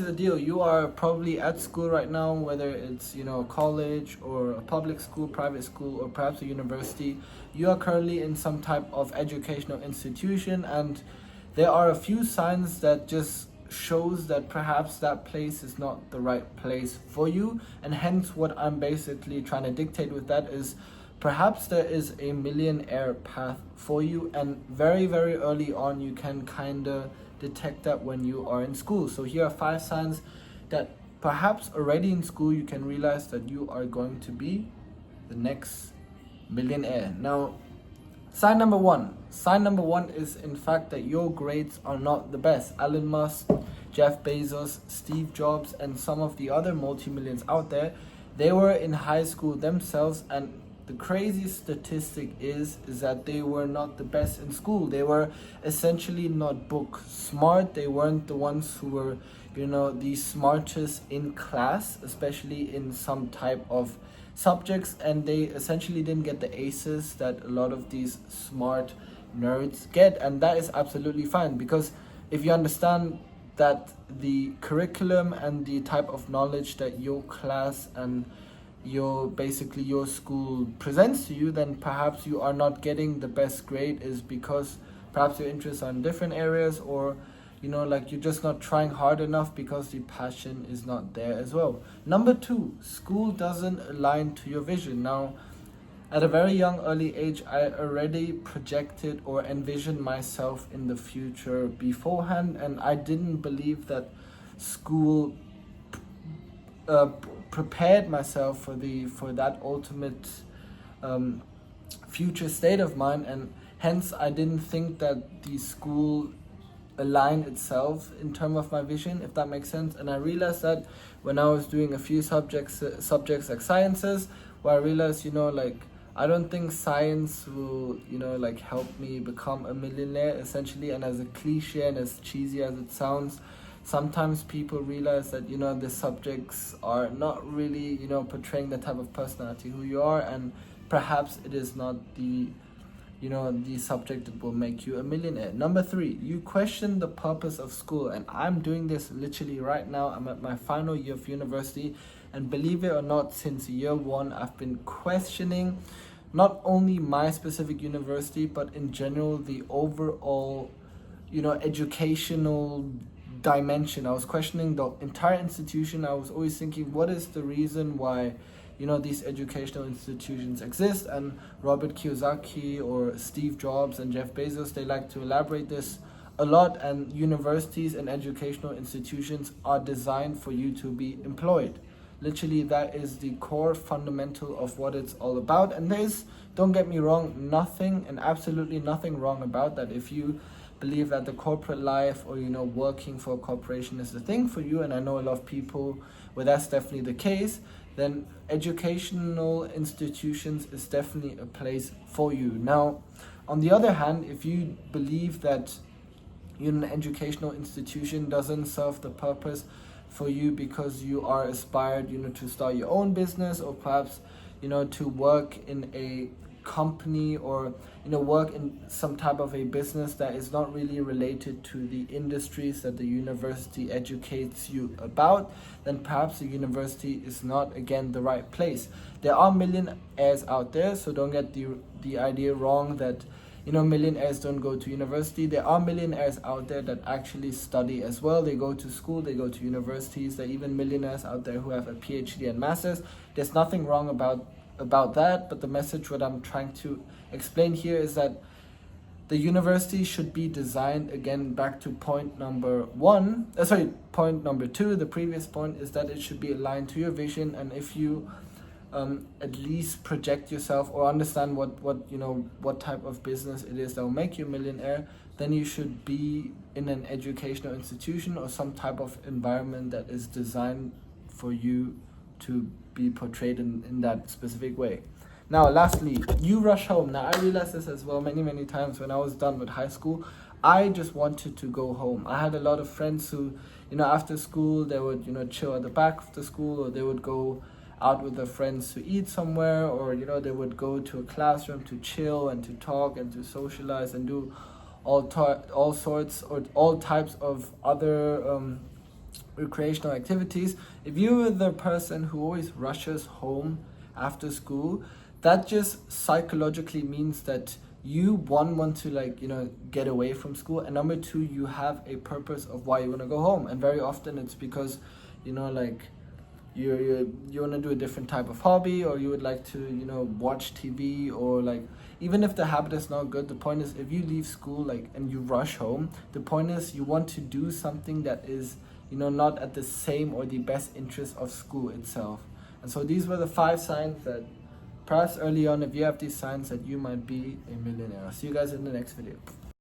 the deal. You are probably at school right now, whether it's, a college or a public school, private school, or perhaps a university. You are currently in some type of educational institution, and there are a few signs that just shows that perhaps that place is not the right place for you. And hence what I'm basically trying to dictate with that is perhaps there is a millionaire path for you, and very, very early on you can kind of detect that when you are in school. So here are 5 signs that perhaps already in school you can realize that you are going to be the next millionaire. Now, sign number one is in fact that your grades are not the best. Elon Musk, Jeff Bezos, Steve Jobs, and some of the other multi-millions out there, they were in high school themselves, and the crazy statistic is that they were not the best in school. They were essentially not book smart. They weren't the ones who were, the smartest in class, especially in some type of subjects, and they essentially didn't get the aces that a lot of these smart nerds get. And that is absolutely fine, because if you understand that the curriculum and the type of knowledge that your class and your school presents to you, then perhaps you are not getting the best grade is because perhaps your interests are in different areas, or you're just not trying hard enough because the passion is not there as well. Number 2, school doesn't align to your vision. Now, at a very young early age, I already projected or envisioned myself in the future beforehand, and I didn't believe that school prepared myself for that ultimate future state of mine, and hence I didn't think that the school aligned itself in terms of my vision, if that makes sense. And I realized that when I was doing a few subjects like sciences, where I realized I don't think science will help me become a millionaire, essentially. And as a cliche and as cheesy as it sounds, sometimes people realize that the subjects are not really portraying the type of personality who you are, and perhaps it is not the subject that will make you a millionaire. Number 3, you question the purpose of school. And I'm doing this literally right now. I'm at my final year of university, and believe it or not, since year 1 I've been questioning not only my specific university, but in general the overall educational dimension. I was questioning the entire institution. I was always thinking, what is the reason why these educational institutions exist? And Robert Kiyosaki or Steve Jobs and Jeff Bezos, they like to elaborate this a lot. And universities and educational institutions are designed for you to be employed. Literally, that is the core fundamental of what it's all about. And there's, don't get me wrong, nothing and absolutely nothing wrong about that. If you believe that the corporate life or working for a corporation is the thing for you, and I know a lot of people where that's definitely the case, then educational institutions is definitely a place for you. Now, on the other hand, if you believe that an educational institution doesn't serve the purpose for you because you are aspired to start your own business, or perhaps to work in a company, or work in some type of a business that is not really related to the industries that the university educates you about, then perhaps the university is not, again, the right place. There are millionaires out there, so don't get the idea wrong that millionaires don't go to university. There are millionaires out there that actually study as well. They go to school, they go to universities. There are even millionaires out there who have a PhD and masters. There's nothing wrong about that, but the message what I'm trying to explain here is that the university should be designed, again, back to point number 2, the previous point, is that it should be aligned to your vision. And if you at least project yourself or understand what type of business it is that will make you a millionaire, then you should be in an educational institution or some type of environment that is designed for you to be portrayed in that specific way. Now, lastly, you rush home. Now, I realized this as well many times when I was done with high school. I just wanted to go home. I had a lot of friends who, after school, they would, chill at the back of the school, or they would go out with their friends to eat somewhere, or, they would go to a classroom to chill and to talk and to socialize and do all types of other recreational activities. If you're the person who always rushes home after school, that just psychologically means that you want to, like, you know, get away from school, and number two, you have a purpose of why you want to go home. And very often it's because, you know, like, you want to do a different type of hobby, or you would like to, you know, watch TV, or like, even if the habit is not good, the point is, if you leave school like and you rush home, the point is you want to do something that is, you know, not at the same or the best interest of school itself. And so these were the 5 signs that perhaps early on, if you have these signs, that you might be a millionaire. I'll see you guys in the next video.